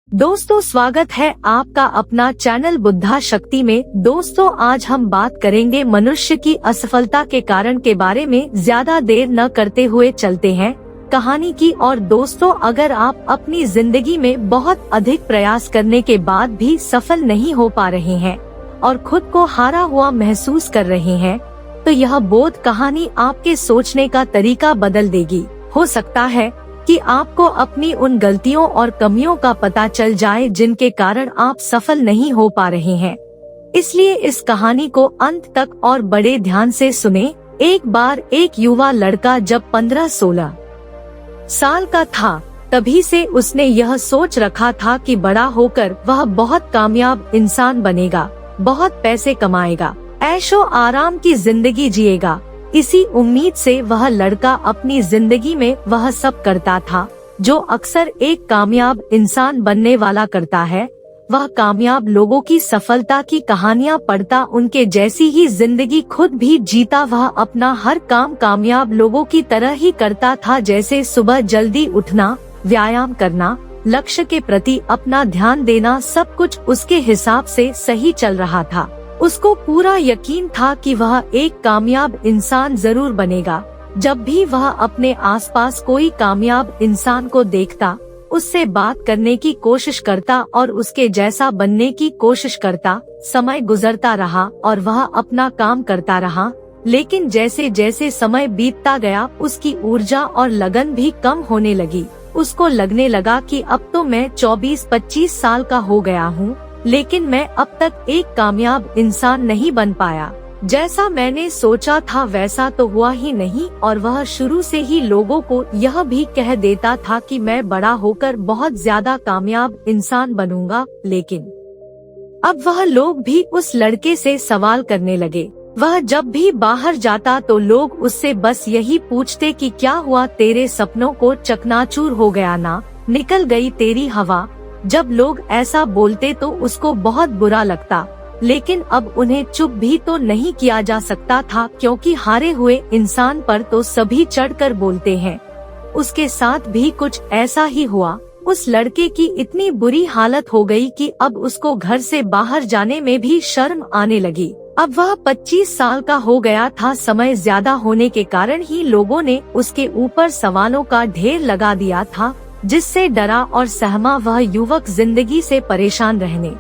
दोस्तों, स्वागत है आपका अपना चैनल बुद्धा शक्ति में। दोस्तों, आज हम बात करेंगे मनुष्य की असफलता के कारण के बारे में। ज्यादा देर न करते हुए चलते हैं कहानी की। और दोस्तों, अगर आप अपनी जिंदगी में बहुत अधिक प्रयास करने के बाद भी सफल नहीं हो पा रहे हैं और खुद को हारा हुआ महसूस कर रहे हैं, तो यह बोध कहानी आपके सोचने का तरीका बदल देगी। हो सकता है कि आपको अपनी उन गलतियों और कमियों का पता चल जाए जिनके कारण आप सफल नहीं हो पा रहे हैं। इसलिए इस कहानी को अंत तक और बड़े ध्यान से सुने। एक बार एक युवा लड़का जब 15-16 साल का था, तभी से उसने यह सोच रखा था कि बड़ा होकर वह बहुत कामयाब इंसान बनेगा, बहुत पैसे कमाएगा, ऐशो आराम की जिंदगी जिएगा। इसी उम्मीद से वह लड़का अपनी जिंदगी में वह सब करता था जो अक्सर एक कामयाब इंसान बनने वाला करता है। वह कामयाब लोगों की सफलता की कहानियां पढ़ता, उनके जैसी ही जिंदगी खुद भी जीता। वह अपना हर काम कामयाब लोगों की तरह ही करता था, जैसे सुबह जल्दी उठना, व्यायाम करना, लक्ष्य के प्रति अपना ध्यान देना। सब कुछ उसके हिसाब से सही चल रहा था। उसको पूरा यकीन था कि वह एक कामयाब इंसान जरूर बनेगा। जब भी वह अपने आसपास कोई कामयाब इंसान को देखता, उससे बात करने की कोशिश करता और उसके जैसा बनने की कोशिश करता। समय गुजरता रहा और वह अपना काम करता रहा, लेकिन जैसे जैसे समय बीतता गया, उसकी ऊर्जा और लगन भी कम होने लगी। उसको लगने लगा कि अब तो मैं 24-25 साल का हो गया हूँ, लेकिन मैं अब तक एक कामयाब इंसान नहीं बन पाया। जैसा मैंने सोचा था वैसा तो हुआ ही नहीं। और वह शुरू से ही लोगों को यह भी कह देता था कि मैं बड़ा होकर बहुत ज्यादा कामयाब इंसान बनूंगा। लेकिन अब वह लोग भी उस लड़के से सवाल करने लगे। वह जब भी बाहर जाता तो लोग उससे बस यही पूछते कि क्या हुआ, तेरे सपनों को चकनाचूर हो गया ना, निकल गई तेरी हवा। जब लोग ऐसा बोलते तो उसको बहुत बुरा लगता, लेकिन अब उन्हें चुप भी तो नहीं किया जा सकता था, क्योंकि हारे हुए इंसान पर तो सभी चढ़कर बोलते हैं। उसके साथ भी कुछ ऐसा ही हुआ। उस लड़के की इतनी बुरी हालत हो गई कि अब उसको घर से बाहर जाने में भी शर्म आने लगी। अब वह 25 साल का हो गया था। समय ज्यादा होने के कारण ही लोगों ने उसके ऊपर सवालों का ढेर लगा दिया था, जिससे डरा और सहमा वह युवक जिंदगी से परेशान रहने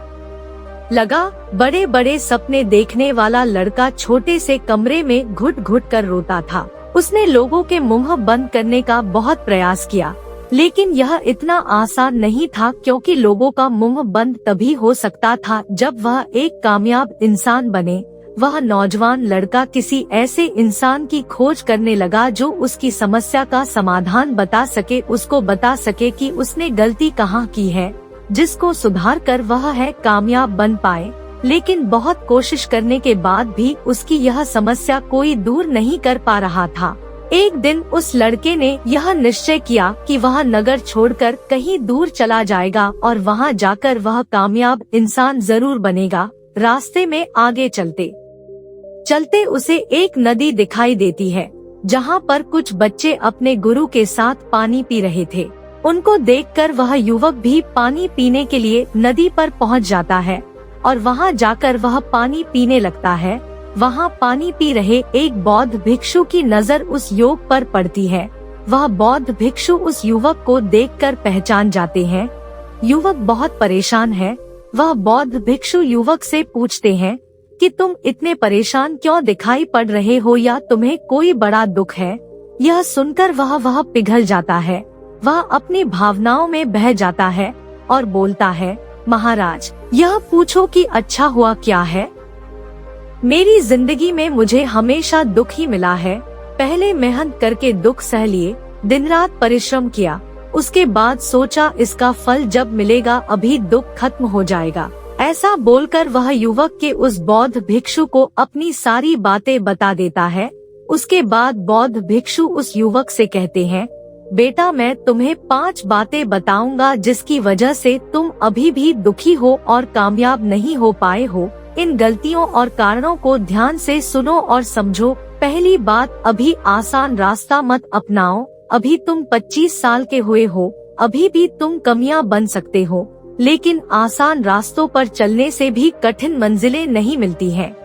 लगा। बड़े बड़े सपने देखने वाला लड़का छोटे से कमरे में घुट घुट कर रोता था। उसने लोगों के मुंह बंद करने का बहुत प्रयास किया, लेकिन यह इतना आसान नहीं था, क्योंकि लोगों का मुंह बंद तभी हो सकता था जब वह एक कामयाब इंसान बने। वह नौजवान लड़का किसी ऐसे इंसान की खोज करने लगा जो उसकी समस्या का समाधान बता सके, उसको बता सके कि उसने गलती कहाँ की है, जिसको सुधार कर वह है कामयाब बन पाए। लेकिन बहुत कोशिश करने के बाद भी उसकी यह समस्या कोई दूर नहीं कर पा रहा था। एक दिन उस लड़के ने यह निश्चय किया कि वह नगर छोड़कर कहीं दूर चला जाएगा और वहां जाकर वह कामयाब इंसान जरूर बनेगा। रास्ते में आगे चलते चलते उसे एक नदी दिखाई देती है, जहाँ पर कुछ बच्चे अपने गुरु के साथ पानी पी रहे थे। उनको देखकर वह युवक भी पानी पीने के लिए नदी पर पहुँच जाता है और वहाँ जाकर वह पानी पीने लगता है। वहाँ पानी पी रहे एक बौद्ध भिक्षु की नजर उस युवक पर पड़ती है। वह बौद्ध भिक्षु उस युवक को देखकर पहचान जाते हैं। युवक बहुत परेशान है। वह बौद्ध भिक्षु युवक से पूछते हैं कि तुम इतने परेशान क्यों दिखाई पड़ रहे हो, या तुम्हें कोई बड़ा दुख है? यह सुनकर वह पिघल जाता है। वह अपनी भावनाओं में बह जाता है और बोलता है, महाराज, यह पूछो कि अच्छा हुआ क्या है? मेरी जिंदगी में मुझे हमेशा दुख ही मिला है। पहले मेहनत करके दुख सह लिए, दिन रात परिश्रम किया, उसके बाद सोचा इसका फल जब मिलेगा अभी दुख खत्म हो जाएगा। ऐसा बोलकर वह युवक के उस बौद्ध भिक्षु को अपनी सारी बातें बता देता है। उसके बाद बौद्ध भिक्षु उस युवक से कहते हैं, बेटा, मैं तुम्हें 5 बातें बताऊंगा जिसकी वजह से तुम अभी भी दुखी हो और कामयाब नहीं हो पाए हो। इन गलतियों और कारणों को ध्यान से सुनो और समझो। पहली बात, अभी आसान रास्ता मत अपनाओ। अभी तुम 25 साल के हुए हो, अभी भी तुम कमियां बन सकते हो। लेकिन आसान रास्तों पर चलने से भी कठिन मंजिलें नहीं मिलती हैं।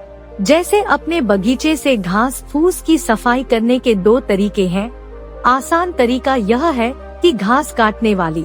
जैसे अपने बगीचे से घास फूस की सफाई करने के 2 तरीके हैं। आसान तरीका यह है कि घास काटने वाली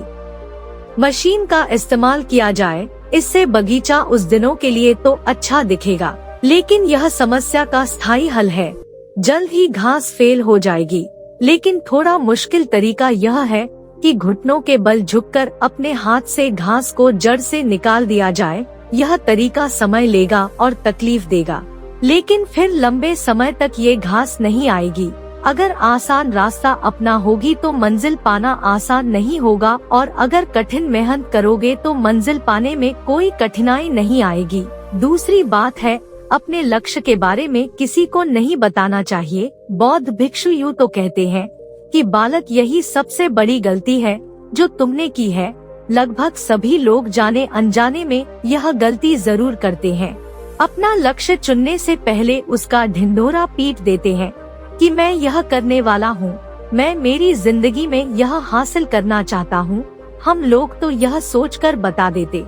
मशीन का इस्तेमाल किया जाए। इससे बगीचा उस दिनों के लिए तो अच्छा दिखेगा, लेकिन यह समस्या का स्थायी हल है। जल्द ही घास फेल हो जाएगी। लेकिन थोड़ा मुश्किल तरीका यह है कि घुटनों के बल झुककर अपने हाथ से घास को जड़ से निकाल दिया जाए। यह तरीका समय लेगा और तकलीफ देगा, लेकिन फिर लंबे समय तक ये घास नहीं आएगी। अगर आसान रास्ता अपना होगी तो मंजिल पाना आसान नहीं होगा, और अगर कठिन मेहनत करोगे तो मंजिल पाने में कोई कठिनाई नहीं आएगी। दूसरी बात है, अपने लक्ष्य के बारे में किसी को नहीं बताना चाहिए। बौद्ध भिक्षु यूँ तो कहते हैं कि बालक, यही सबसे बड़ी गलती है जो तुमने की है। लगभग सभी लोग जाने अनजाने में यह गलती जरूर करते हैं। अपना लक्ष्य चुनने से पहले उसका ढिंढोरा पीट देते हैं कि मैं यह करने वाला हूँ, मैं मेरी जिंदगी में यह हासिल करना चाहता हूँ। हम लोग तो यह सोचकर बता देते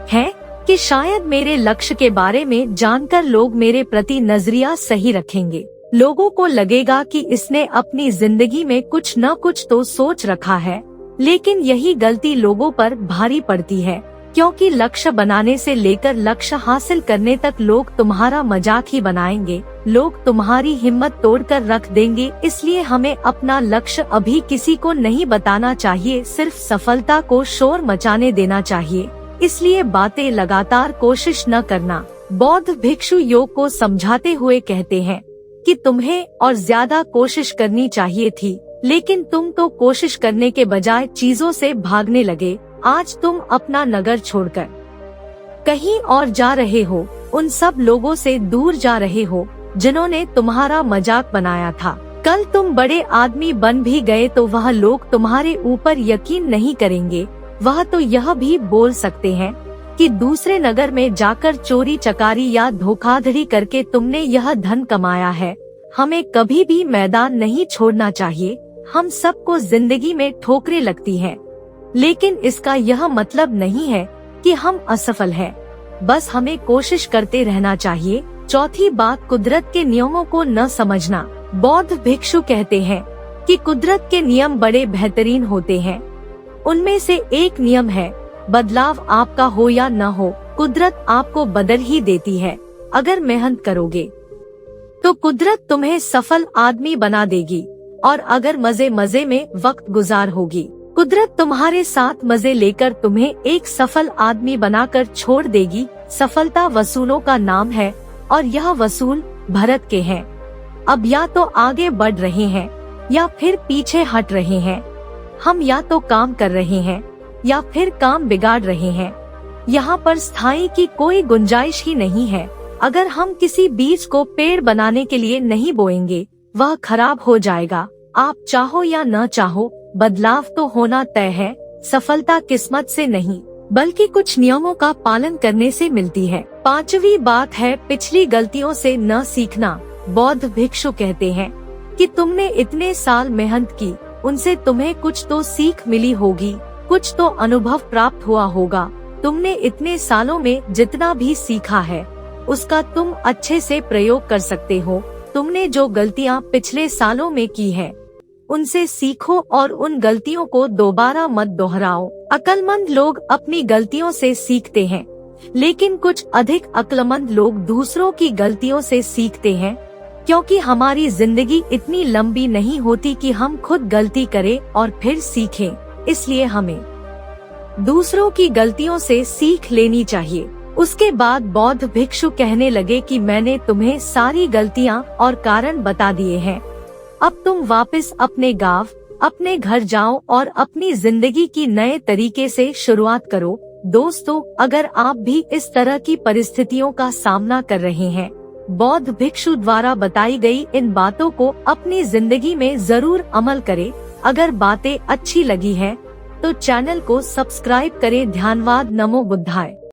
हैं कि शायद मेरे लक्ष्य के बारे में जानकर लोग मेरे प्रति नजरिया सही रखेंगे। लोगों को लगेगा कि इसने अपनी जिंदगी में कुछ न कुछ तो सोच रखा है। लेकिन यही गलती लोगों पर भारी पड़ती है, क्योंकि लक्ष्य बनाने से लेकर लक्ष्य हासिल करने तक लोग तुम्हारा मजाक ही बनाएंगे। लोग तुम्हारी हिम्मत तोड़कर रख देंगे। इसलिए हमें अपना लक्ष्य अभी किसी को नहीं बताना चाहिए, सिर्फ सफलता को शोर मचाने देना चाहिए। इसलिए बातें लगातार कोशिश न करना। बौद्ध भिक्षु योग को समझाते हुए कहते हैं कि तुम्हें और ज्यादा कोशिश करनी चाहिए थी, लेकिन तुम तो कोशिश करने के बजाय चीजों से भागने लगे। आज तुम अपना नगर छोड़कर कहीं और जा रहे हो, उन सब लोगों से दूर जा रहे हो जिन्होंने तुम्हारा मजाक बनाया था। कल तुम बड़े आदमी बन भी गए तो वह लोग तुम्हारे ऊपर यकीन नहीं करेंगे। वह तो यह भी बोल सकते हैं कि दूसरे नगर में जाकर चोरी चकारी या धोखाधड़ी करके तुमने यह धन कमाया है। हमें कभी भी मैदान नहीं छोड़ना चाहिए। हम सबको जिंदगी में ठोकरें लगती हैं, लेकिन इसका यह मतलब नहीं है कि हम असफल हैं। बस हमें कोशिश करते रहना चाहिए। चौथी बात, कुदरत के नियमों को न समझना। बौद्ध भिक्षु कहते हैं कि कुदरत के नियम बड़े बेहतरीन होते हैं। उनमें से एक नियम है, बदलाव आपका हो या न हो, कुदरत आपको बदल ही देती है। अगर मेहनत करोगे तो कुदरत तुम्हें सफल आदमी बना देगी, और अगर मजे मजे में वक्त गुजार होगी, कुदरत तुम्हारे साथ मजे लेकर तुम्हें एक सफल आदमी बनाकर छोड़ देगी। सफलता वसूलों का नाम है, और यह वसूल भरत के हैं। अब या तो आगे बढ़ रहे हैं या फिर पीछे हट रहे हैं। हम या तो काम कर रहे हैं या फिर काम बिगाड़ रहे हैं। यहाँ पर स्थायी की कोई गुंजाइश ही नहीं है। अगर हम किसी बीज को पेड़ बनाने के लिए नहीं बोएंगे, वह खराब हो जाएगा। आप चाहो या न चाहो, बदलाव तो होना तय है। सफलता किस्मत से नहीं, बल्कि कुछ नियमों का पालन करने से मिलती है। पांचवी बात है, पिछली गलतियों से न सीखना। बौद्ध भिक्षु कहते हैं कि तुमने इतने साल मेहनत की, उनसे तुम्हें कुछ तो सीख मिली होगी, कुछ तो अनुभव प्राप्त हुआ होगा। तुमने इतने सालों में जितना भी सीखा है, उसका तुम अच्छे से प्रयोग कर सकते हो। तुमने जो गलतियाँ पिछले सालों में की है, उनसे सीखो और उन गलतियों को दोबारा मत दोहराओ। अक्लमंद लोग अपनी गलतियों से सीखते हैं, लेकिन कुछ अधिक अक्लमंद लोग दूसरों की गलतियों से सीखते हैं, क्योंकि हमारी जिंदगी इतनी लंबी नहीं होती कि हम खुद गलती करें और फिर सीखें। इसलिए हमें दूसरों की गलतियों से सीख लेनी चाहिए। उसके बाद बौद्ध भिक्षु कहने लगे कि मैंने तुम्हें सारी गलतियाँ और कारण बता दिए हैं। अब तुम वापस अपने गांव, अपने घर जाओ और अपनी जिंदगी की नए तरीके से शुरुआत करो। दोस्तों, अगर आप भी इस तरह की परिस्थितियों का सामना कर रहे हैं, बौद्ध भिक्षु द्वारा बताई गई इन बातों को अपनी जिंदगी में जरूर अमल करें। अगर बातें अच्छी लगी है तो चैनल को सब्सक्राइब करें। धन्यवाद। नमो बुद्धाय।